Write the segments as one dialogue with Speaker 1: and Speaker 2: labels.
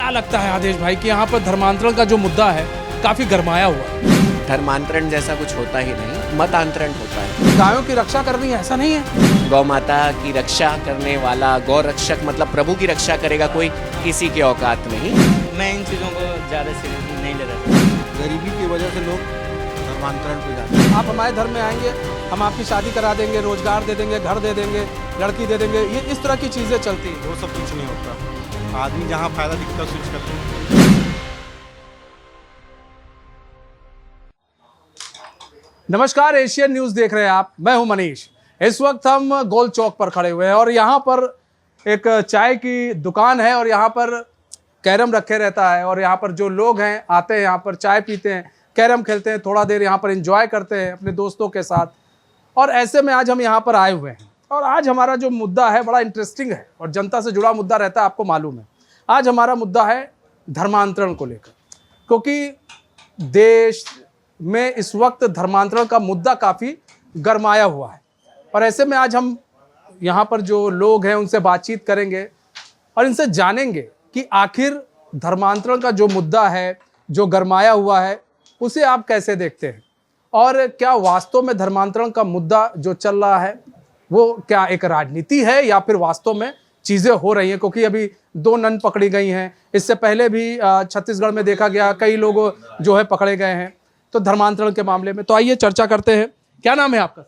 Speaker 1: क्या लगता है आदेश भाई कि यहाँ पर धर्मांतरण का जो मुद्दा है काफी गरमाया हुआ है?
Speaker 2: धर्मांतरण जैसा कुछ होता ही नहीं, मतांतरण होता है।
Speaker 1: गायों की रक्षा करनी है ऐसा नहीं है?
Speaker 2: गौ माता की रक्षा करने वाला गौ रक्षक मतलब प्रभु की रक्षा करेगा कोई, किसी की औकात नहीं।
Speaker 3: मैं इन चीज़ों को ज़्यादा सीरियस नहीं ले रहा।
Speaker 4: गरीबी की वजह से लोग धर्मांतरण पे जाते हैं।
Speaker 1: आप हमारे धर्म में आएंगे, हम आपकी शादी करा देंगे, रोजगार दे देंगे, घर दे देंगे, लड़की दे देंगे, ये इस तरह की चीजें चलती हैं।
Speaker 4: वो सब कुछ नहीं होता। आदमी जहाँ फायदा दिखता है स्विच करते हैं।
Speaker 1: नमस्कार, एशियन न्यूज देख रहे हैं आप, मैं हूं मनीष। इस वक्त हम गोल चौक पर खड़े हुए हैं और यहाँ पर एक चाय की दुकान है और यहाँ पर कैरम रखे रहता है और यहाँ पर जो लोग हैं आते हैं, यहाँ पर चाय पीते हैं, कैरम खेलते हैं, थोड़ा देर यहाँ पर एंजॉय करते हैं अपने दोस्तों के साथ। और ऐसे में आज हम यहाँ पर आए हुए हैं और आज हमारा जो मुद्दा है बड़ा इंटरेस्टिंग है और जनता से जुड़ा मुद्दा रहता है, आपको मालूम है। आज हमारा मुद्दा है धर्मांतरण को लेकर, क्योंकि देश में इस वक्त धर्मांतरण का मुद्दा काफ़ी गरमाया हुआ है। और ऐसे में आज हम यहाँ पर जो लोग हैं उनसे बातचीत करेंगे और इनसे जानेंगे कि आखिर धर्मांतरण का जो मुद्दा है, जो गरमाया हुआ है, उसे आप कैसे देखते हैं और क्या वास्तव में धर्मांतरण का मुद्दा जो चल रहा है वो क्या एक राजनीति है या फिर वास्तव में चीज़ें हो रही हैं। क्योंकि अभी 2 नन पकड़ी गई हैं, इससे पहले भी छत्तीसगढ़ में देखा गया कई लोग जो है पकड़े गए हैं तो धर्मांतरण के मामले में। तो आइए चर्चा करते हैं। क्या नाम है आपका?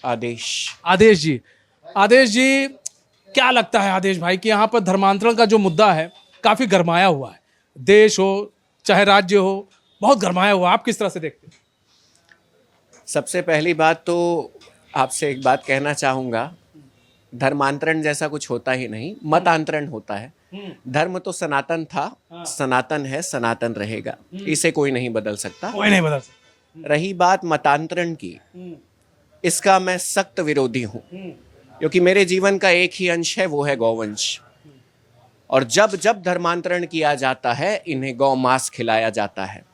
Speaker 2: आदेश।
Speaker 1: आदेश जी, आदेश जी, क्या लगता है आदेश भाई कि यहाँ पर धर्मांतरण का जो मुद्दा है काफी गरमाया हुआ है? देश हो चाहे राज्य हो, बहुत गरमाया हुआ। आप किस तरह से देखते हैं?
Speaker 2: सबसे पहली बात तो आपसे एक बात कहना चाहूँगा, धर्मांतरण जैसा कुछ होता ही नहीं, मतांतरण होता है। धर्म तो सनातन था, सनातन है, सनातन रहेगा, इसे कोई नहीं बदल सकता।
Speaker 1: कोई नहीं बदल सकता।
Speaker 2: रही बात मतांतरण की, इसका मैं सख्त विरोधी हूँ, क्योंकि मेरे जीवन का एक ही अंश है, वो है गौवंश। और जब जब धर्मांतरण किया जाता है इन्हें गौ मांस खिलाया जाता है।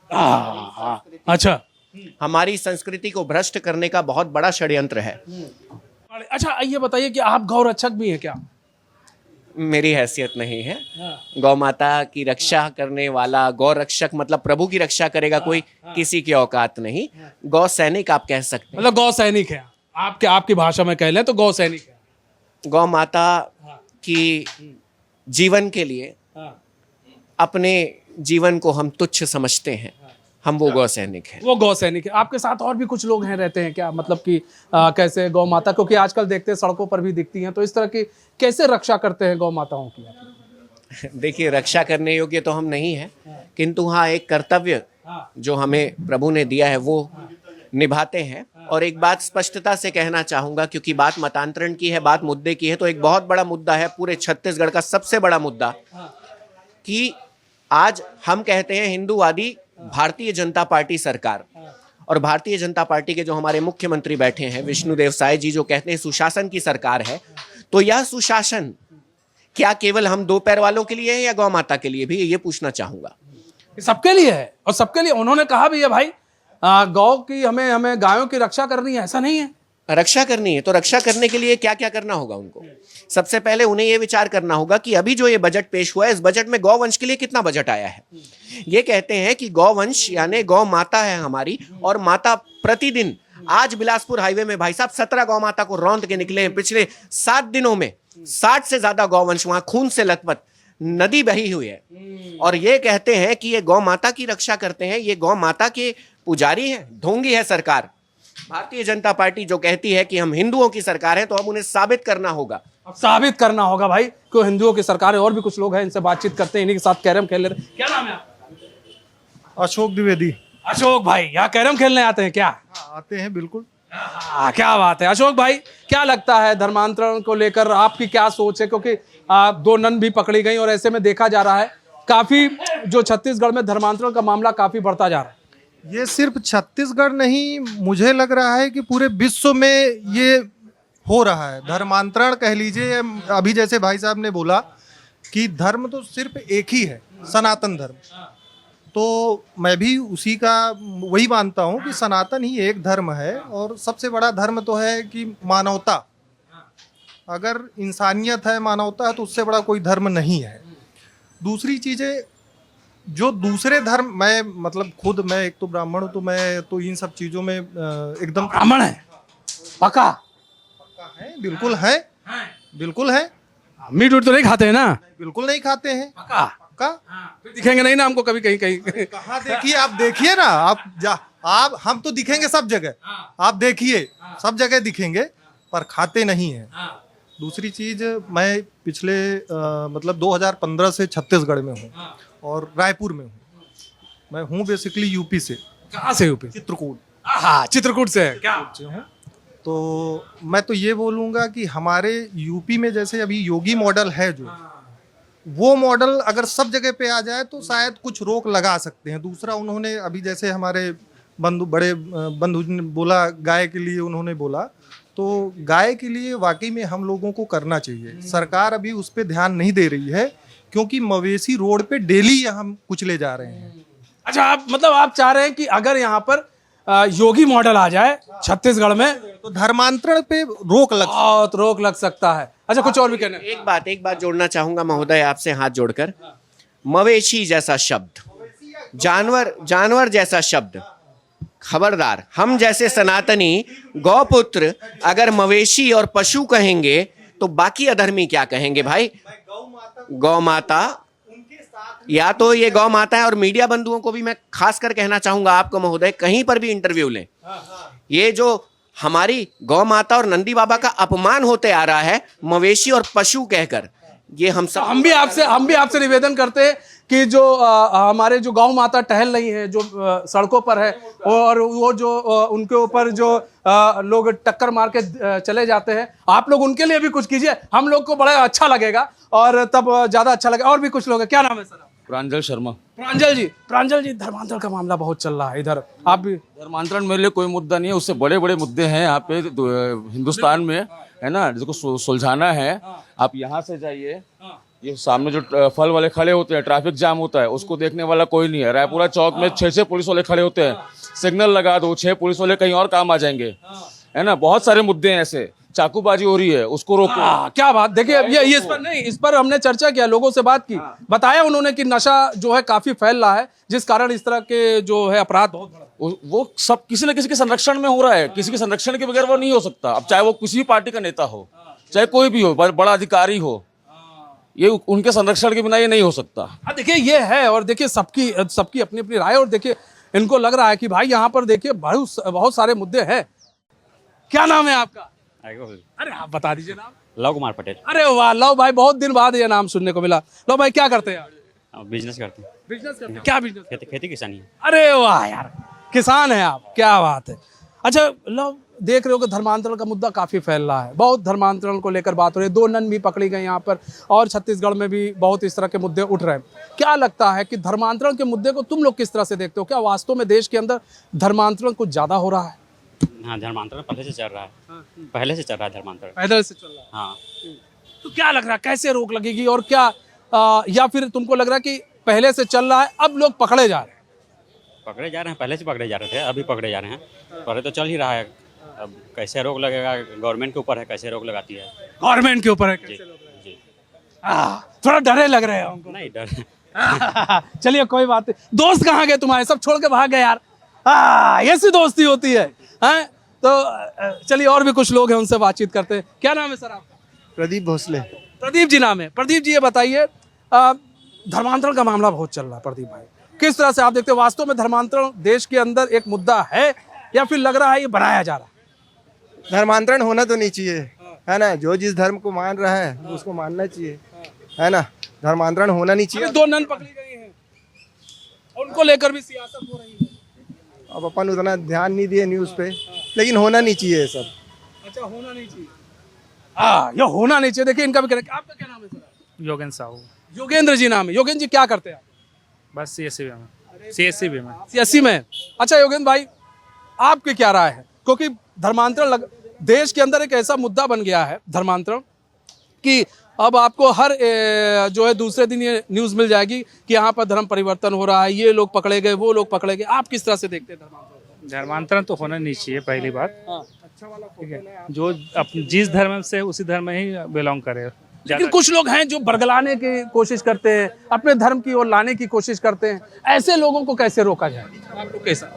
Speaker 1: अच्छा,
Speaker 2: हमारी संस्कृति को भ्रष्ट करने का बहुत बड़ा षड्यंत्र है।
Speaker 1: अच्छा ये बताइए कि आप गौ रक्षक भी हैं क्या?
Speaker 2: मेरी हैसियत नहीं है। गौ माता की रक्षा करने वाला गौ रक्षक मतलब प्रभु की रक्षा करेगा कोई, किसी की औकात नहीं। गौ सैनिक आप कह सकते हैं।
Speaker 1: मतलब गौ सैनिक है आपकी भाषा में कह लें तो गौ सैनिक है।
Speaker 2: गौ माता की जीवन के लिए अपने जीवन को हम तुच्छ समझते हैं, हम वो गौ सैनिक हैं।
Speaker 1: वो गौ सैनिक है। आपके साथ और भी कुछ लोग हैं रहते हैं क्या? मतलब कि कैसे गौ माता, क्योंकि आजकल देखते हैं सड़कों पर भी दिखती हैं, तो इस तरह की कैसे रक्षा करते हैं गौ माताओं की?
Speaker 2: देखिए, रक्षा करने योग्य तो हम नहीं है, किंतु हाँ एक कर्तव्य जो हमें प्रभु ने दिया है वो निभाते हैं। और एक बात स्पष्टता से कहना चाहूँगा, क्योंकि बात मतांतरण की है, बात मुद्दे की है, तो एक बहुत बड़ा मुद्दा है, पूरे छत्तीसगढ़ का सबसे बड़ा मुद्दा, कि आज हम कहते हैं हिंदूवादी भारतीय जनता पार्टी सरकार, और भारतीय जनता पार्टी के जो हमारे मुख्यमंत्री बैठे हैं विष्णुदेव साय जी, जो कहते हैं सुशासन की सरकार है। तो यह सुशासन क्या केवल हम 2 पैर वालों के लिए है या गौ माता के लिए भी, ये पूछना चाहूंगा।
Speaker 1: सबके लिए है और सबके लिए। उन्होंने कहा भी है भाई गौ की हमें गायों की रक्षा करनी है, ऐसा नहीं है?
Speaker 2: रक्षा करनी है तो रक्षा करने के लिए क्या क्या करना होगा उनको? सबसे पहले उन्हें यह विचार करना होगा कि अभी जो ये बजट पेश हुआ है, इस बजट में गौवंश के लिए कितना बजट आया है। ये कहते हैं कि गौवंश यानी गौ माता है हमारी, और माता प्रतिदिन, आज बिलासपुर हाईवे में भाई साहब 17 गौ माता को रौंद के निकले हैं। पिछले 7 दिनों में 60 से ज्यादा गौवंश वहां खून से लथपथ, नदी बही हुई है। और ये कहते हैं कि ये गौ माता की रक्षा करते हैं, ये गौ माता के पुजारी है, ढोंगी है सरकार। भारतीय जनता पार्टी जो कहती है कि हम हिंदुओं की सरकार है, तो अब उन्हें साबित करना होगा।
Speaker 1: अब साबित करना होगा भाई कि हिंदुओं की सरकार है। और भी कुछ लोग हैं, इनसे बातचीत करते हैं, इन्हीं के साथ कैरम खेल रहे। क्या नाम है आपका?
Speaker 4: अशोक द्विवेदी।
Speaker 1: अशोक भाई, यहाँ कैरम खेलने आते हैं क्या?
Speaker 4: आते हैं बिल्कुल।
Speaker 1: क्या बात है। अशोक भाई, क्या लगता है धर्मांतरण को लेकर आपकी क्या सोच है? क्योंकि 2 नन भी पकड़ी गई और ऐसे में देखा जा रहा है काफी जो छत्तीसगढ़ में धर्मांतरण का मामला काफी बढ़ता जा रहा है।
Speaker 4: ये सिर्फ छत्तीसगढ़ नहीं, मुझे लग रहा है कि पूरे विश्व में ये हो रहा है। धर्मांतरण कह लीजिए, अभी जैसे भाई साहब ने बोला कि धर्म तो सिर्फ एक ही है, सनातन धर्म। तो मैं भी उसी का वही मानता हूँ कि सनातन ही एक धर्म है, और सबसे बड़ा धर्म तो है कि मानवता। अगर इंसानियत है, मानवता है, तो उससे बड़ा कोई धर्म नहीं है। दूसरी चीजें जो दूसरे धर्म, मैं मतलब खुद मैं एक तो ब्राह्मण हूँ, तो मैं तो इन सब चीजों में एकदम
Speaker 1: ब्राह्मण है पक्का?
Speaker 4: है, बिल्कुल है, बिल्कुल है,
Speaker 1: मीट उट तो नहीं खाते हैं ना?
Speaker 4: बिल्कुल नहीं खाते हैं
Speaker 1: पक्का?
Speaker 4: का।
Speaker 1: फिर दिखेंगे नहीं ना हमको कभी कहीं कहीं?
Speaker 4: कहाँ देखिए, आप देखिए ना, आप हम तो दिखेंगे सब जगह, आप देखिए सब जगह दिखेंगे, पर खाते नहीं है। दूसरी चीज, मैं पिछले मतलब 2015 से छत्तीसगढ़ में हूँ और रायपुर में हूँ। मैं हूँ बेसिकली यूपी से।
Speaker 1: कहाँ से? यूपी?
Speaker 4: चित्रकूट
Speaker 1: हाँ, चित्रकूट से क्या?
Speaker 4: से हूँ। तो मैं तो ये बोलूँगा कि हमारे यूपी में जैसे अभी योगी मॉडल है, जो वो मॉडल अगर सब जगह पे आ जाए तो शायद कुछ रोक लगा सकते हैं। दूसरा, उन्होंने अभी जैसे हमारे बड़े बंधु ने बोला, गाय के लिए उन्होंने बोला, तो गाय के लिए वाकई में हम लोगों को करना चाहिए। सरकार अभी उस पर ध्यान नहीं दे रही है, क्योंकि मवेशी रोड पे डेली हम कुचले जा रहे हैं।
Speaker 1: अच्छा, आप चाह रहे हैं कि अगर यहाँ पर योगी मॉडल आ जाए छत्तीसगढ़ में
Speaker 4: तो धर्मांतरण पे रोक
Speaker 1: लग सकता है। अच्छा, कुछ और भी कहना है?
Speaker 2: एक बात जोड़ना चाहूंगा महोदय आपसे हाथ जोड़कर। मवेशी जैसा शब्द, जानवर जैसा शब्द, खबरदार। हम जैसे सनातनी गौपुत्र अगर मवेशी और पशु कहेंगे तो बाकी अधर्मी क्या कहेंगे भाई? गौ माता, या तो ये गौ माता है। और मीडिया बंधुओं को भी मैं खास कर कहना चाहूंगा, आपको महोदय कहीं पर भी इंटरव्यू लें, ये जो हमारी गौ माता और नंदी बाबा का अपमान होते आ रहा है मवेशी और पशु कहकर, ये हम भी
Speaker 1: आपसे निवेदन करते हैं कि जो हमारे जो गौ माता टहल रही है, जो सड़कों पर है, और वो जो उनके ऊपर जो लोग टक्कर मार के चले जाते हैं, आप लोग उनके लिए भी कुछ कीजिए। हम लोग को बड़ा अच्छा लगेगा और तब ज्यादा अच्छा लगेगा। और भी कुछ लोग हैं, क्या नाम है सर?
Speaker 5: प्रांजल शर्मा।
Speaker 1: प्रांजल जी, धर्मांतरण का मामला बहुत चल रहा है इधर, आप भी?
Speaker 5: धर्मांतरण मेरे लिए कोई मुद्दा नहीं है, उससे बड़े बड़े मुद्दे हैं यहाँ पे हिंदुस्तान में, है ना, जिसको सुलझाना है। आप यहाँ से जाइए, ये सामने जो फल वाले खड़े होते हैं, ट्रैफिक जाम होता है, उसको देखने वाला कोई नहीं है। रायपुरा चौक में 6 पुलिस वाले खड़े होते हैं, सिग्नल लगा दो, 6 पुलिस वाले कहीं और काम आ जाएंगे, है ना। बहुत सारे मुद्दे हैं ऐसे, चाकूबाजी हो रही है, उसको रोको।
Speaker 1: क्या बात, देखिए ये इस पर हमने चर्चा किया, लोगों से बात की, बताया उन्होंने कि नशा जो है काफी फैल रहा है, जिस कारण इस तरह के जो है अपराध बहुत बड़ा,
Speaker 5: वो सब किसी न किसी के संरक्षण में हो रहा है। किसी के संरक्षण के बगैर वो नहीं हो सकता। अब चाहे वो किसी भी पार्टी का नेता हो, चाहे कोई भी हो, बड़ा अधिकारी हो, ये उनके संरक्षण के बिना ये नहीं हो सकता।
Speaker 1: देखिए ये है, और देखिए सबकी अपनी अपनी राय, और देखिए इनको लग रहा है कि भाई यहाँ पर देखिए बहुत सारे मुद्दे हैं। क्या नाम है आपका? अरे आप बता दीजिए नाम।
Speaker 3: लव कुमार पटेल।
Speaker 1: अरे वाह, लव भाई, बहुत दिन बाद ये नाम सुनने को मिला। लव भाई, क्या करते हैं आप?
Speaker 3: बिजनेस करते हैं।
Speaker 1: बिजनेस करते हैं? क्या बिजनेस?
Speaker 3: खेती किसानी है।
Speaker 1: अरे वाह यार, किसान है आप, क्या बात है। अच्छा लव, देख रहे हो कि धर्मांतरण का मुद्दा काफी फैल रहा है, बहुत धर्मांतरण को लेकर बात हो रही है, 2 नन भी पकड़ी गई यहाँ पर, और छत्तीसगढ़ में भी बहुत इस तरह के मुद्दे उठ रहे हैं। क्या लगता है कि धर्मांतरण के मुद्दे को तुम लोग किस तरह से देखते हो? क्या वास्तव में देश के अंदर धर्मांतरण कुछ ज्यादा हो रहा है?
Speaker 3: हाँ, धर्मांतरण पहले से चल रहा है, पहले से चल रहा है धर्मांतरण,
Speaker 1: पहले से चल रहा है।
Speaker 3: हाँ।
Speaker 1: तो क्या लग रहा है, कैसे रोक लगेगी, और क्या या फिर तुमको लग रहा है कि पहले से चल रहा है, अब लोग पकड़े जा रहे हैं?
Speaker 3: पकड़े जा रहे हैं, पहले से पकड़े जा रहे थे, अभी पकड़े जा रहे हैं, पहले तो चल ही रहा है। अब कैसे रोक लगेगा, गवर्नमेंट के ऊपर है कैसे रोक लगाती है।
Speaker 1: गवर्नमेंट के ऊपर है
Speaker 3: जी जी।
Speaker 1: थोड़ा डरे लग रहे हैं हमको।
Speaker 3: नहीं डर।
Speaker 1: चलिए कोई बात नहीं। दोस्त कहाँ गए तुम्हारे? सब छोड़ के भाग गए यार। ऐसी दोस्ती होती है, हैं? तो चलिए और भी कुछ लोग हैं, उनसे बातचीत करते हैं। क्या नाम है सर आपका?
Speaker 6: प्रदीप भोसले।
Speaker 1: प्रदीप जी नाम है। प्रदीप जी ये बताइए, धर्मांतरण का मामला बहुत चल रहा है प्रदीप भाई, किस तरह से आप देखते हो? वास्तव में धर्मांतरण देश के अंदर एक मुद्दा है, या फिर लग रहा है ये बनाया जा रहा है?
Speaker 6: धर्मांतरण होना तो नहीं चाहिए, है ना। जो जिस धर्म को मान रहा है उसको मानना चाहिए, है ना। धर्मांतरण होना नहीं चाहिए।
Speaker 1: 2 नन पकड़ी गई हैं, उनको लेकर भी सियासत हो रही है।
Speaker 6: अब अपन उतना ध्यान नहीं दिए न्यूज़ पे, लेकिन होना नहीं चाहिए ये सब।
Speaker 1: अच्छा, होना नहीं चाहिए। ये होना नहीं चाहिए। देखिए इनका भी कहना। आपका क्या नाम है सर?
Speaker 7: योगेंद्र साहू।
Speaker 1: योगेंद्र जी नाम है। योगेंद्र जी क्या करते हैं आप?
Speaker 7: बस CSC में।
Speaker 1: सीएससी में। अच्छा योगेंद्र भाई, आपकी क्या राय है? क्योंकि धर्मांतरण देश के अंदर एक ऐसा मुद्दा बन गया है धर्मांतरण, कि अब आपको हर जो है दूसरे दिन ये न्यूज़ मिल जाएगी कि यहाँ पर धर्म परिवर्तन हो रहा है, ये लोग पकड़े गए, वो लोग पकड़े गए। आप किस तरह से देखते हैं धर्मांतरण?
Speaker 7: धर्मांतरण तो होना नहीं चाहिए, पहली बात। ठीक है, जो जिस धर्म से उसी धर्म में ही बिलोंग करे।
Speaker 1: लेकिन कुछ लोग हैं जो बरगलाने की कोशिश करते हैं, अपने धर्म की ओर लाने की कोशिश करते हैं। ऐसे लोगों को कैसे रोका जाए? आपको कैसा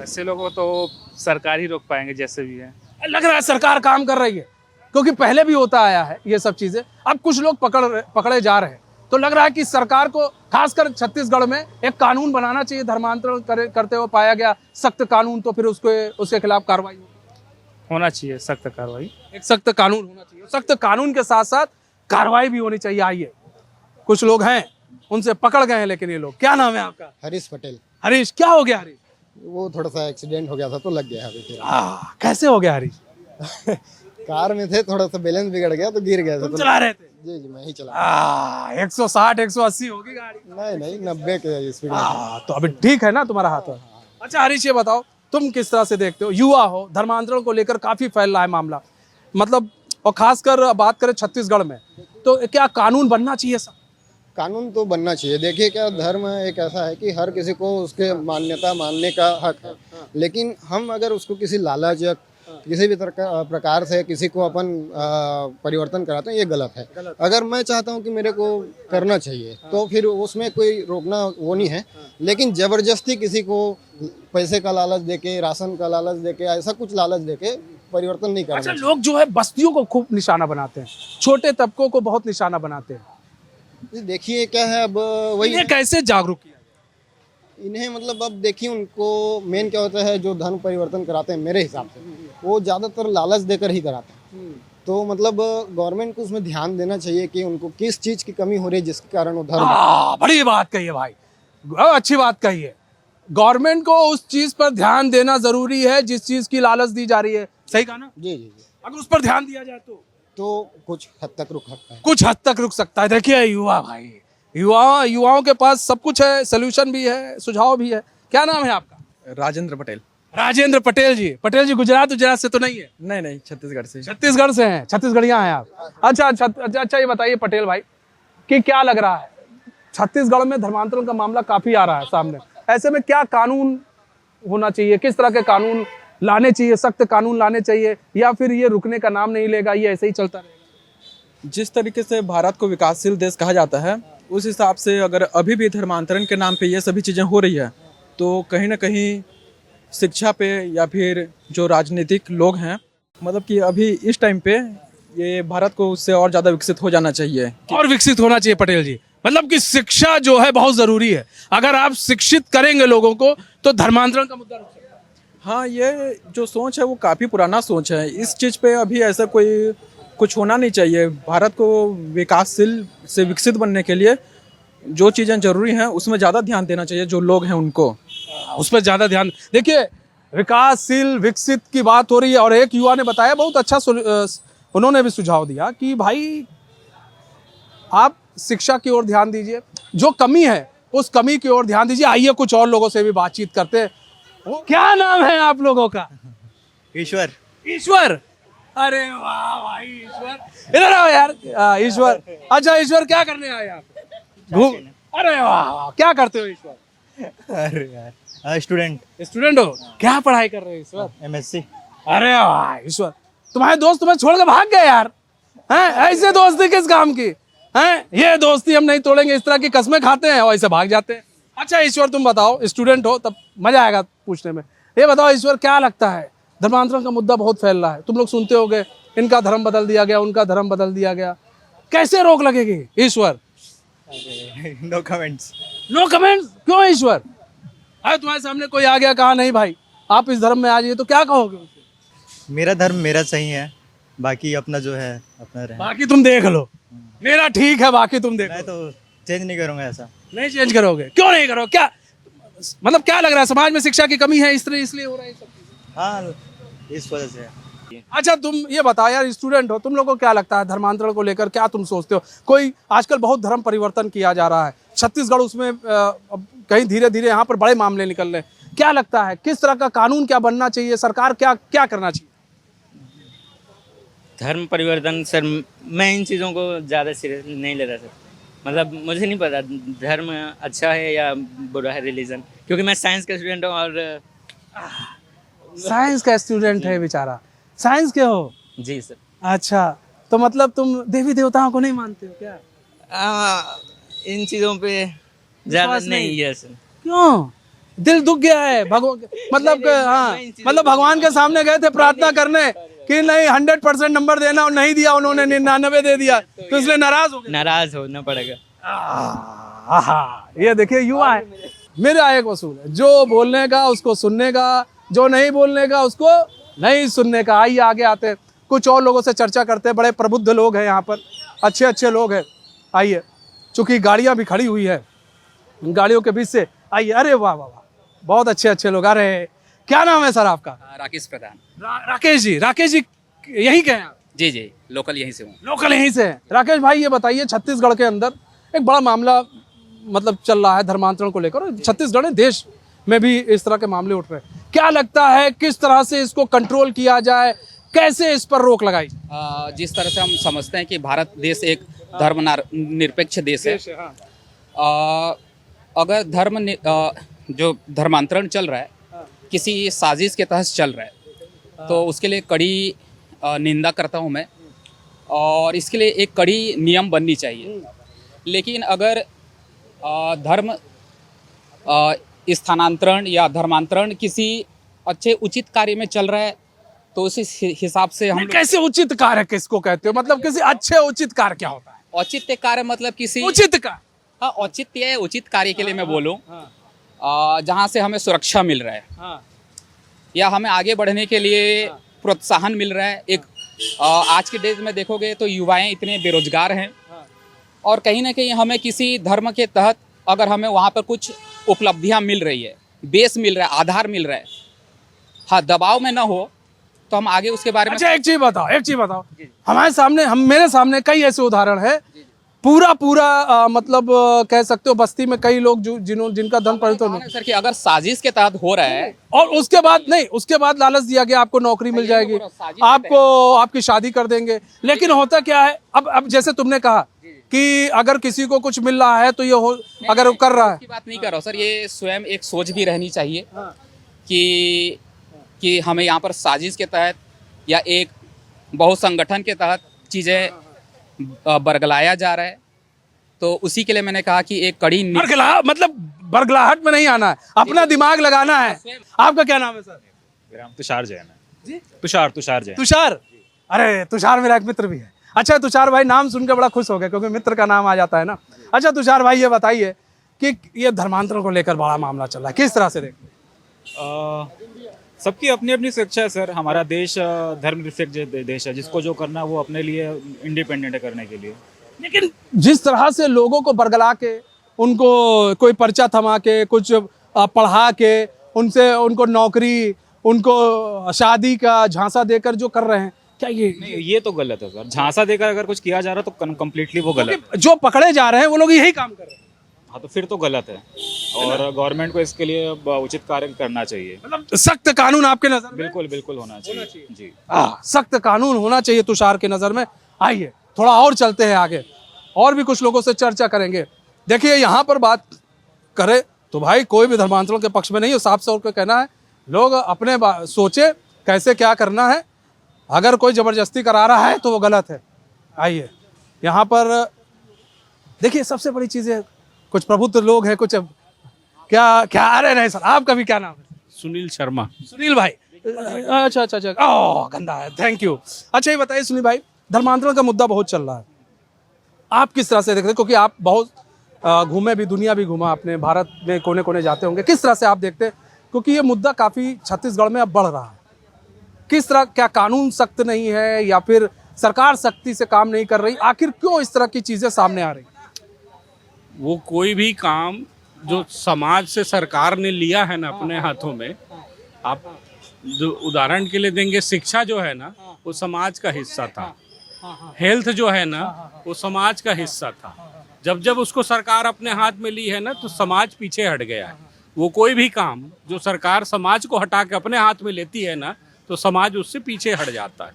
Speaker 7: ऐसे लोगों को तो सरकार ही रोक पाएंगे जैसे भी है।
Speaker 1: लग रहा है? सरकार काम कर रही है, क्योंकि पहले भी होता आया है ये सब चीजें। अब कुछ लोग पकड़े जा रहे हैं, तो लग रहा है कि सरकार को, खासकर छत्तीसगढ़ में, एक कानून बनाना चाहिए। धर्मांतरण करते हुए पाया गया सख्त कानून, तो फिर उसके खिलाफ कार्रवाई
Speaker 7: होना चाहिए सख्त कार्रवाई।
Speaker 1: एक सख्त कानून होना चाहिए। सख्त कानून के साथ साथ कार्रवाई भी होनी चाहिए। आइए, कुछ लोग हैं, उनसे पकड़ गए हैं। लेकिन ये लोग, क्या नाम है आपका?
Speaker 6: हरीश पटेल।
Speaker 1: हरीश, क्या हो गया हरीश?
Speaker 6: वो थोड़ा सा एक्सीडेंट हो गया था तो लग गया अभी फिर।
Speaker 1: कैसे हो गया हरीश?
Speaker 6: कार में थे, थोड़ा सा बैलेंस बिगड़ गया तो गिर गया था।
Speaker 1: तुम चला रहे थे?
Speaker 6: जी जी मैं ही चला।
Speaker 1: 160 180 होगी गाड़ी?
Speaker 6: नहीं 90 के स्पीड में।
Speaker 1: तो अभी ठीक है ना तुम्हारा हाथ? अच्छा हरीश, ये बताओ, तुम किस तरह से देखते हो? युवा हो, धर्मांतरण को लेकर काफी फैल रहा है मामला, मतलब, और खासकर बात करें छत्तीसगढ़ में, तो क्या कानून बनना चाहिए? सब
Speaker 6: कानून तो बनना चाहिए। देखिए क्या, धर्म एक ऐसा है कि हर किसी को उसके मान्यता मानने का हक है, लेकिन हम अगर उसको किसी लालच या किसी भी प्रकार से किसी को अपन परिवर्तन कराते हैं, ये गलत है। अगर मैं चाहता हूं कि मेरे को करना चाहिए तो फिर उसमें कोई रोकना वो नहीं है, लेकिन जबरदस्ती किसी को पैसे का लालच देके, राशन का लालच देके, ऐसा कुछ लालच देके परिवर्तन नहीं करना।
Speaker 1: अच्छा, लोग जो है बस्तियों को खूब निशाना बनाते हैं, छोटे तबकों को बहुत निशाना बनाते हैं।
Speaker 6: देखिए क्या है, अब वही
Speaker 1: इन्हें कैसे जागरूक किया?
Speaker 6: इन्हें मतलब अब देखिए, उनको मेन क्या होता है, जो धर्म परिवर्तन कराते हैं मेरे हिसाब से वो ज़्यादातर लालच देकर ही कराते हैं। तो मतलब गवर्नमेंट को उसमें ध्यान देना चाहिए कि उनको किस चीज़ की कमी हो रही है जिसके कारण वो धर्म।
Speaker 1: बड़ी बात कही है भाई, अच्छी बात कही है। गवर्नमेंट को उस चीज पर ध्यान देना जरूरी है जिस चीज की लालच दी जा रही है। सही कहा ना?
Speaker 6: जी जी जी।
Speaker 1: अगर उस पर ध्यान दिया जाए
Speaker 6: तो कुछ हद तक रुक सकता है।
Speaker 1: कुछ हद तक रुक सकता है। देखिए युवा भाई, युवाओं के पास सब कुछ है, सोल्यूशन भी है, सुझाव भी है। क्या नाम है आपका?
Speaker 8: राजेंद्र पटेल।
Speaker 1: राजेंद्र पटेल जी। पटेल जी गुजरात से तो नहीं है?
Speaker 8: नहीं छत्तीसगढ़ से।
Speaker 1: छत्तीसगढ़ से हैं, छत्तीसगढ़िया हैं आप। अच्छा, ये बताइए पटेल भाई कि क्या लग रहा है, छत्तीसगढ़ में धर्मांतरण का मामला काफी आ रहा है सामने, ऐसे में क्या कानून होना चाहिए? किस तरह के कानून लाने चाहिए? सख्त कानून लाने चाहिए, या फिर ये रुकने का नाम नहीं लेगा, ये ऐसे ही चलता रहेगा?
Speaker 8: जिस तरीके से भारत को विकासशील देश कहा जाता है, उस हिसाब से अगर अभी भी धर्मांतरण के नाम पे ये सभी चीज़ें हो रही है, तो कहीं ना कहीं शिक्षा पे या फिर जो राजनीतिक लोग हैं, मतलब कि अभी इस टाइम पे ये भारत को उससे और ज़्यादा विकसित हो जाना चाहिए।
Speaker 1: और विकसित होना चाहिए पटेल जी, मतलब कि शिक्षा जो है बहुत जरूरी है। अगर आप शिक्षित करेंगे लोगों को तो धर्मांतरण का मुद्दा रुक सकता है।
Speaker 8: हाँ, ये जो सोच है वो काफ़ी पुराना सोच है। इस चीज़ पे अभी ऐसा कोई कुछ होना नहीं चाहिए। भारत को विकासशील से विकसित बनने के लिए जो चीज़ें जरूरी हैं उसमें ज़्यादा ध्यान देना चाहिए, जो लोग हैं उनको
Speaker 1: उस पर ज्यादा ध्यान। देखिए, विकासशील विकसित की बात हो रही है, और एक युवा ने बताया बहुत अच्छा, उन्होंने भी सुझाव दिया कि भाई आप शिक्षा की ओर ध्यान दीजिए, जो कमी है उस कमी की ओर ध्यान दीजिए। आइए कुछ और लोगों से भी बातचीत करते हैं। क्या नाम है आप लोगों का?
Speaker 9: ईश्वर।
Speaker 1: ईश्वर, अरे वाह भाई ईश्वर, इधर आओ यार। ईश्वर, अच्छा ईश्वर क्या करने आए आप? घूम। अरे वाह, क्या करते हो ईश्वर?
Speaker 9: अरे यार,
Speaker 1: स्टूडेंट हो? क्या पढ़ाई कर रहे हो ईश्वर?
Speaker 9: एमएससी।
Speaker 1: अरे वाह ईश्वर, तुम्हारे दोस्त तुम्हें छोड़ के भाग गए यार, हैं? ऐसे दोस्ती किस काम की हैं? ये दोस्ती हम नहीं तोड़ेंगे, इस तरह की कस्में खाते हैं और ऐसे भाग जाते हैं। अच्छा ईश्वर, तुम बताओ, स्टूडेंट हो तब मजा आएगा पूछने में। ये बताओ ईश्वर, क्या लगता है, धर्मांतरण का मुद्दा बहुत फैल रहा है, तुम लोग सुनते होगे, इनका धर्म बदल दिया गया, उनका धर्म बदल दिया गया, कैसे रोक लगेगी Ishwar?
Speaker 9: No comments.
Speaker 1: No comments? क्यों ईश्वर? अरे तुम्हारे सामने कोई आ गया, कहा नहीं भाई आप इस धर्म में आ जाइए, तो क्या कहोगे उसे?
Speaker 9: मेरा धर्म मेरा सही है, बाकी अपना जो है अपना रहे।
Speaker 1: बाकी तुम देख लो, मेरा ठीक है, बाकी तुम देख
Speaker 9: मैं
Speaker 1: लो।
Speaker 9: तो चेंज नहीं करूंगा ऐसा।
Speaker 1: नहीं चेंज करोगे? क्यों नहीं करोगे? क्या मतलब, क्या लग रहा है समाज में शिक्षा की कमी है, इसलिए हो रहा है ये सब चीजें?
Speaker 9: हाँ, इस वजह से।
Speaker 1: अच्छा तुम ये बताओ यार, स्टूडेंट हो, तुम लोगों को क्या लगता है धर्मांतरण को लेकर, क्या तुम सोचते हो? कोई आजकल बहुत धर्म परिवर्तन किया जा रहा है, छत्तीसगढ़ उसमें अब कहीं धीरे धीरे यहाँ पर बड़े मामले निकल रहे हैं। क्या लगता है किस तरह का कानून क्या बनना चाहिए, सरकार क्या क्या करना चाहिए?
Speaker 10: धर्म परिवर्तन सर, मैं इन चीज़ों को ज़्यादा सीरियस नहीं ले रहा सर। मतलब मुझे नहीं पता धर्म अच्छा है या बुरा है, रिलीजन, क्योंकि मैं साइंस का स्टूडेंट हूँ। और
Speaker 1: साइंस का स्टूडेंट है बेचारा, साइंस के हो?
Speaker 10: जी सर।
Speaker 1: अच्छा, तो मतलब तुम देवी देवताओं को नहीं मानते हो क्या?
Speaker 10: इन चीज़ों पे ज़्यादा
Speaker 1: विश्वास नहीं?
Speaker 10: नहीं, यस।
Speaker 1: क्यों? दिल दुख गया है भगवान मतलब हाँ, मतलब भगवान के सामने गए थे प्रार्थना करने कि नहीं 100% नंबर देना, और नहीं दिया, उन्होंने 99 दे दिया, तो इसलिए नाराज हो गए।
Speaker 10: नाराज होना पड़ेगा।
Speaker 1: ये देखिए युवा है। मेरा एक उसूल है, जो बोलने का उसको सुनने का, जो नहीं बोलने का उसको नहीं सुनने का। आइए आगे आते हैं, कुछ और लोगों से चर्चा करते हैं। बड़े प्रबुद्ध लोग हैं यहाँ पर, अच्छे अच्छे लोग हैं। आइए, चूंकि गाड़ियाँ भी खड़ी हुई है, गाड़ियों के बीच से आइए। अरे वाह वाह वाह, बहुत अच्छे अच्छे लोग। अरे क्या नाम है सर आपका?
Speaker 11: राकेश प्रधान।
Speaker 1: राकेश जी। राकेश जी यही कहें आप?
Speaker 11: जी जी, लोकल यहीं से हूँ।
Speaker 1: लोकल यहीं से हैं। राकेश भाई ये बताइए, छत्तीसगढ़ के अंदर एक बड़ा मामला मतलब चल रहा है धर्मांतरण को लेकर, छत्तीसगढ़ ने देश में भी इस तरह के मामले उठ रहे हैं। क्या लगता है किस तरह से इसको कंट्रोल किया जाए, कैसे इस पर रोक लगाई?
Speaker 11: जिस तरह से हम समझते हैं कि भारत देश एक धर्म निरपेक्ष देश है। अगर जो धर्मांतरण चल रहा है किसी साजिश के तहत चल रहा है, तो उसके लिए कड़ी निंदा करता हूँ मैं, और इसके लिए एक कड़ी नियम बननी चाहिए। लेकिन अगर धर्म स्थानांतरण या धर्मांतरण किसी अच्छे उचित कार्य में चल रहा है, तो उसी हिसाब से हम
Speaker 1: कैसे उचित कार्य किसको कहते हो? मतलब किसी अच्छे उचित कार्य क्या होता है?
Speaker 11: औचित्य कार्य मतलब किसी
Speaker 1: उचित कार्य,
Speaker 11: हाँ, औचित्य उचित कार्य के लिए मैं बोलूँ, जहाँ से हमें सुरक्षा मिल रहा है, या हमें आगे बढ़ने के लिए प्रोत्साहन मिल रहा है। एक आज के डेट में देखोगे तो युवाएं इतने बेरोजगार हैं, और कहीं ना कहीं हमें किसी धर्म के तहत अगर हमें वहाँ पर कुछ उपलब्धियाँ मिल रही है, बेस मिल रहा है, आधार मिल रहा है, हाँ, दबाव में ना हो तो हम आगे उसके बारे में।
Speaker 1: अच्छा एक चीज बताओ, हमारे सामने मेरे सामने कई ऐसे उदाहरण है, पूरा मतलब कह सकते हो बस्ती में कई लोग जिनका धन परिवर्तन
Speaker 11: सर कि अगर साजिश के तहत हो रहा है,
Speaker 1: और उसके बाद लालच दिया गया आपको नौकरी मिल जाएगी, आपको आपकी शादी कर देंगे। लेकिन होता क्या है, अब जैसे तुमने कहा कि अगर किसी को कुछ मिल रहा है तो ये अगर वो कर रहा है,
Speaker 11: की बात नहीं कर रहा हूँ सर, ये स्वयं एक सोच भी रहनी चाहिए कि हमें यहाँ पर साजिश के तहत या एक बहुत संगठन के तहत चीज़ें बरगलाया जा रहा है। तो उसी के लिए मैंने कहा कि एक कड़ी
Speaker 1: मतलब बरगलाहट में नहीं आना है, अपना दिमाग लगाना है। आपका क्या नाम है सर?
Speaker 12: मेरा नाम तुषार जैन है। तुषार जैन।
Speaker 1: तुषार, अरे तुषार मेरा एक मित्र भी है। अच्छा तुषार भाई, नाम सुनकर बड़ा खुश हो गया क्योंकि मित्र का नाम आ जाता है ना। अच्छा तुषार भाई ये बताइए कि ये धर्मांतरण को लेकर बड़ा मामला चल रहा है, किस तरह से देखते हैं?
Speaker 12: सबकी अपनी अपनी शिक्षा है सर। हमारा देश धर्मनिरपेक्ष देश है, जिसको जो करना है वो अपने लिए इंडिपेंडेंट है करने के लिए।
Speaker 1: लेकिन जिस तरह से लोगों को बरगला के, उनको कोई पर्चा थमा के, कुछ पढ़ा के, उनको नौकरी, उनको शादी का झांसा देकर जो कर रहे हैं, क्या
Speaker 12: ये तो गलत है सर। झांसा देकर अगर कुछ किया जा रहा है तो कम्प्लीटली वो गलत है।
Speaker 1: जो पकड़े जा रहे हैं वो लोग यही काम कर रहे हैं।
Speaker 12: हाँ, तो फिर तो गलत है, और गवर्नमेंट को इसके लिए उचित कार्य करना चाहिए।
Speaker 1: मतलब सख्त कानून आपके नजर में?
Speaker 12: बिल्कुल होना चाहिए जी।
Speaker 1: सख्त कानून होना चाहिए तुषार के नजर में। आइए थोड़ा और चलते हैं आगे, और भी कुछ लोगों से चर्चा करेंगे। देखिए यहाँ पर बात करें तो भाई कोई भी धर्मांतरण के पक्ष में नहीं है, साफ साफ का कहना है लोग अपने सोचे कैसे क्या करना है। अगर कोई जबरदस्ती करा रहा है तो वो गलत है। आइए यहाँ पर देखिए, सबसे बड़ी चीज़ है कुछ प्रबुद्ध लोग हैं, कुछ क्या अरे नहीं सर, आपका भी क्या नाम है?
Speaker 13: सुनील शर्मा।
Speaker 1: सुनील भाई, अच्छा ओह गंदा है, थैंक यू। अच्छा ये बताइए सुनील भाई, धर्मांतरण का मुद्दा बहुत चल रहा है, आप किस तरह से देखते हैं? क्योंकि आप बहुत घूमे भी, दुनिया भी घूमा आपने, भारत में कोने कोने जाते होंगे, किस तरह से आप देखते हैं? क्योंकि ये मुद्दा काफ़ी छत्तीसगढ़ में अब बढ़ रहा है। किस तरह, क्या कानून सख्त नहीं है या फिर सरकार सख्ती से काम नहीं कर रही? आखिर क्यों इस तरह की चीज़ें सामने आ रही?
Speaker 13: वो कोई भी काम जो समाज से सरकार ने लिया है ना अपने हाथों में, आप जो उदाहरण के लिए देंगे, शिक्षा जो है ना वो समाज का हिस्सा था, हेल्थ जो है ना वो समाज का हिस्सा था। जब उसको सरकार अपने हाथ में ली है ना तो समाज पीछे हट गया है। वो कोई भी काम जो सरकार समाज को हटा के अपने हाथ में लेती है ना तो समाज उससे पीछे हट जाता है।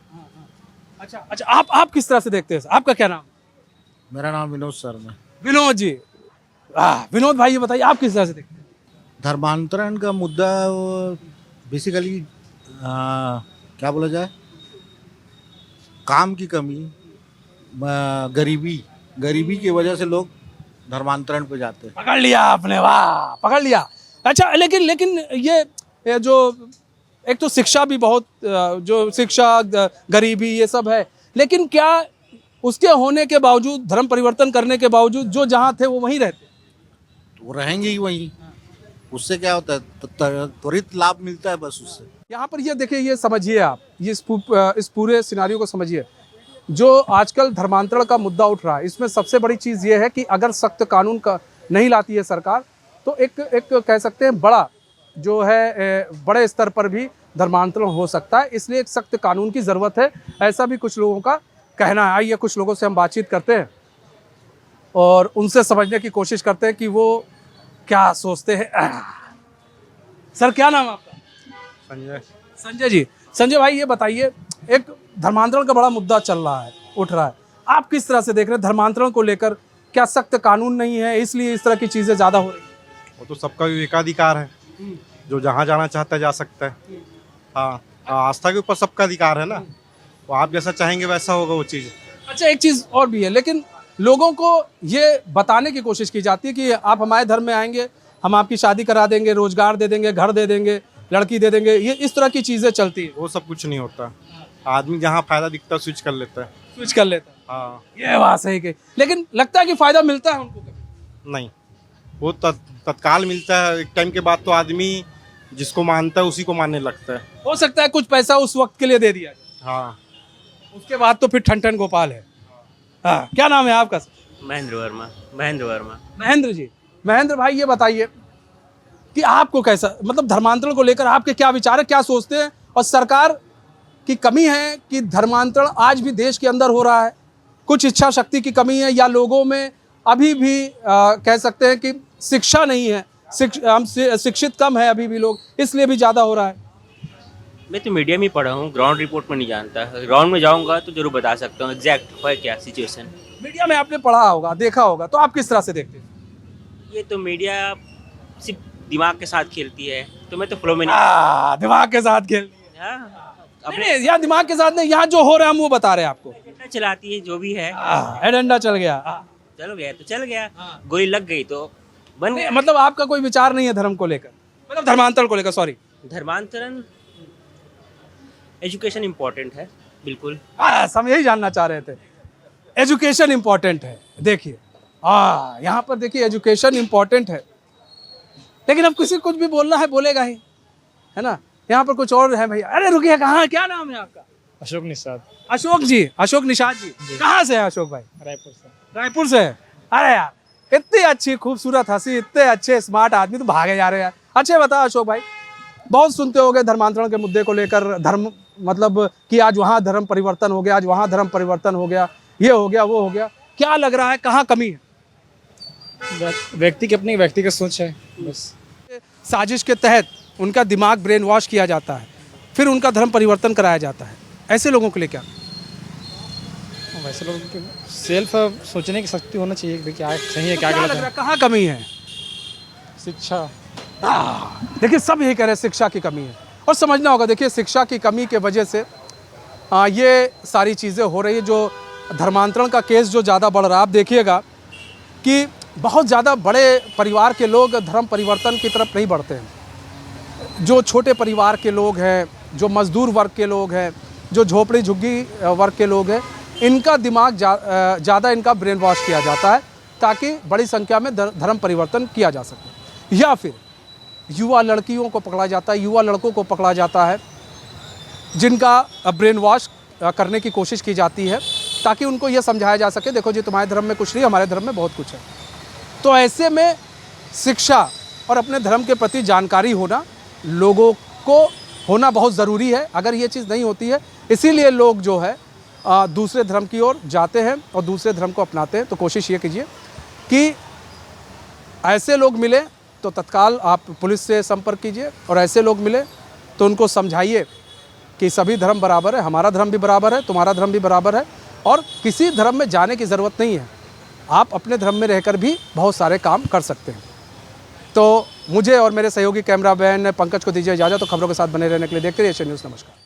Speaker 1: अच्छा आप किस तरह से देखते हैं? आपका क्या नाम?
Speaker 14: मेरा नाम विनोद शर्मा है।
Speaker 1: विनोद जी, विनोद भाई ये बताइए आप किस तरह से देखते हैं?
Speaker 14: धर्मांतरण का मुद्दा बेसिकली क्या बोला जाए, काम की कमी, गरीबी की वजह से लोग धर्मांतरण पे जाते हैं।
Speaker 1: पकड़ लिया आपने, वाह, पकड़ लिया। अच्छा, लेकिन ये जो एक तो शिक्षा भी बहुत, जो शिक्षा, गरीबी, ये सब है, लेकिन क्या उसके होने के बावजूद, धर्म परिवर्तन करने के बावजूद जो जहाँ थे वो वहीं रहते?
Speaker 14: वो रहेंगे ही वहीं, उससे क्या होता है, त्वरित लाभ मिलता है बस उससे।
Speaker 1: यहाँ पर ये देखिए, ये समझिए आप, ये इस पूरे सिनारियो को समझिए। जो आजकल धर्मांतरण का मुद्दा उठ रहा है, इसमें सबसे बड़ी चीज़ ये है कि अगर सख्त कानून का नहीं लाती है सरकार, तो एक कह सकते हैं बड़ा जो है, बड़े स्तर पर भी धर्मांतरण हो सकता है। इसलिए एक सख्त कानून की ज़रूरत है, ऐसा भी कुछ लोगों का कहना है। आइए कुछ लोगों से हम बातचीत करते हैं और उनसे समझने की कोशिश करते हैं कि वो क्या सोचते हैं। सर, क्या नाम है आपका? संजय जी। संजय भाई, ये बताइए, एक धर्मांतरण का बड़ा मुद्दा चल रहा है, उठ रहा है, आप किस तरह से देख रहे हैं धर्मांतरण को लेकर? क्या सख्त कानून नहीं है इसलिए इस तरह की चीज़ें ज़्यादा हो रही?
Speaker 4: वो तो सबका विवेकाधिकार है, जो जहाँ जाना चाहता है जा सकता है। हाँ, आस्था के ऊपर सबका अधिकार है ना, वो आप जैसा चाहेंगे वैसा होगा वो चीज़।
Speaker 1: अच्छा, एक चीज़ और भी है, लेकिन लोगों को ये बताने की कोशिश की जाती है कि आप हमारे धर्म में आएंगे, हम आपकी शादी करा देंगे, रोजगार दे देंगे, घर दे देंगे, लड़की दे देंगे, ये इस तरह की चीज़ें चलती है।
Speaker 4: वो सब कुछ नहीं होता, आदमी जहाँ फायदा दिखता है स्विच कर लेता है। हाँ,
Speaker 1: ये बात सही कही, लेकिन लगता है कि फायदा मिलता है उनको कभी?
Speaker 4: नहीं, वो तत्काल मिलता है, एक टाइम के बाद तो आदमी जिसको मानता है उसी को मानने लगता है।
Speaker 1: हो सकता है कुछ पैसा उस वक्त के लिए दे दिया जाए,
Speaker 4: हाँ,
Speaker 1: उसके बाद तो फिर ठन ठन गोपाल है। हाँ, क्या नाम है आपका?
Speaker 10: महेंद्र वर्मा।
Speaker 1: महेंद्र जी। महेंद्र भाई, ये बताइए कि आपको कैसा, मतलब धर्मांतरण को लेकर आपके क्या विचार है, क्या सोचते हैं? और सरकार की कमी है कि धर्मांतरण आज भी देश के अंदर हो रहा है, कुछ इच्छा शक्ति की कमी है, या लोगों में अभी भी कह सकते हैं कि शिक्षा नहीं है, हम शिक्षित कम है अभी भी लोग, इसलिए भी ज़्यादा हो रहा है?
Speaker 10: मैं तो मीडिया में ही पढ़ा हूँ, ग्राउंड रिपोर्ट में नहीं जानता। ग्राउंड में जाऊँगा तो जरूर बता सकता हूँ एग्जैक्ट है क्या सिचुएशन।
Speaker 1: मीडिया में आपने पढ़ा होगा, देखा होगा, तो आप किस तरह से देखते हैं?
Speaker 10: ये तो मीडिया सिर्फ दिमाग के साथ खेलती है, तो मैं तो फ्लो में नहीं।
Speaker 1: दिमाग के साथ खेलती है?
Speaker 10: अपने
Speaker 1: यहाँ दिमाग के साथ नहीं, यहाँ जो हो रहा है हम वो बता रहे हैं आपको।
Speaker 10: चलाती है जो भी है।
Speaker 1: एजेंडा चल गया,
Speaker 10: तो चल गया, गोली लग गई तो बन गया।
Speaker 1: मतलब आपका कोई विचार नहीं है धर्म को लेकर, मतलब धर्मांतरण को लेकर? सॉरी,
Speaker 10: धर्मांतरण, एजुकेशन इम्पोर्टेंट है, बिल्कुल।
Speaker 1: हम यही जानना चाह रहे थे, एजुकेशन इम्पोर्टेंट है। देखिए, यहाँ पर देखिए, एजुकेशन इम्पोर्टेंट है, लेकिन अब किसी कुछ भी बोलना है बोलेगा ही, है ना? यहाँ पर कुछ और है भैया। अरे रुकिए, कहाँ, क्या नाम है आपका?
Speaker 12: अशोक निषाद।
Speaker 1: अशोक जी, अशोक निषाद जी। कहाँ से है अशोक भाई?
Speaker 12: रायपुर से।
Speaker 1: रायपुर से। अरे यार, इतनी अच्छी खूबसूरत हंसी, इतने अच्छे स्मार्ट आदमी, तो भागे जा रहे हैं यार। अच्छा बता अशोक भाई, बहुत सुनते होगे धर्मांतरण के मुद्दे को लेकर, धर्म मतलब कि आज वहाँ धर्म परिवर्तन हो गया, आज वहाँ धर्म परिवर्तन हो गया, ये हो गया, वो हो गया। क्या लग रहा है, कहाँ कमी है?
Speaker 12: व्यक्ति की अपनी व्यक्तिगत सोच है बस।
Speaker 1: साजिश के तहत उनका दिमाग ब्रेन वॉश किया जाता है, फिर उनका धर्म परिवर्तन कराया जाता है। ऐसे लोगों के लिए क्या?
Speaker 12: वैसे लोगों की सेल्फ सोचने की शक्ति होना चाहिए कि क्या सही है, क्या गलत है।
Speaker 1: कहाँ कमी है?
Speaker 12: शिक्षा।
Speaker 1: देखिए, सब यही कह रहे हैं शिक्षा की कमी है, और समझना होगा, देखिए शिक्षा की कमी के वजह से ये सारी चीज़ें हो रही है। जो धर्मांतरण का केस जो ज़्यादा बढ़ रहा है, आप देखिएगा कि बहुत ज़्यादा बड़े परिवार के लोग धर्म परिवर्तन की तरफ नहीं बढ़ते हैं। जो छोटे परिवार के लोग हैं, जो मजदूर वर्ग के लोग हैं, जो झोपड़ी झुग्गी वर्ग के लोग हैं, इनका दिमाग ज़्यादा इनका ब्रेन वॉश किया जाता है, ताकि बड़ी संख्या में धर्म परिवर्तन किया जा सके। या फिर युवा लड़कियों को पकड़ा जाता है, युवा लड़कों को पकड़ा जाता है, जिनका ब्रेन वॉश करने की कोशिश की जाती है, ताकि उनको ये समझाया जा सके, देखो जी तुम्हारे धर्म में कुछ नहीं, हमारे धर्म में बहुत कुछ है। तो ऐसे में शिक्षा और अपने धर्म के प्रति जानकारी होना लोगों को होना बहुत ज़रूरी है। अगर ये चीज़ नहीं होती है, इसीलिए लोग जो है दूसरे धर्म की ओर जाते हैं और दूसरे धर्म को अपनाते हैं। तो कोशिश ये कीजिए कि ऐसे लोग मिले तो तत्काल आप पुलिस से संपर्क कीजिए, और ऐसे लोग मिले तो उनको समझाइए कि सभी धर्म बराबर है, हमारा धर्म भी बराबर है, तुम्हारा धर्म भी बराबर है, और किसी धर्म में जाने की ज़रूरत नहीं है। आप अपने धर्म में रहकर भी बहुत सारे काम कर सकते हैं। तो मुझे और मेरे सहयोगी कैमरामैन पंकज को दीजिए इजाज़त। तो खबरों के साथ बने रहने के लिए देखते रहिए एशियन न्यूज़। नमस्कार।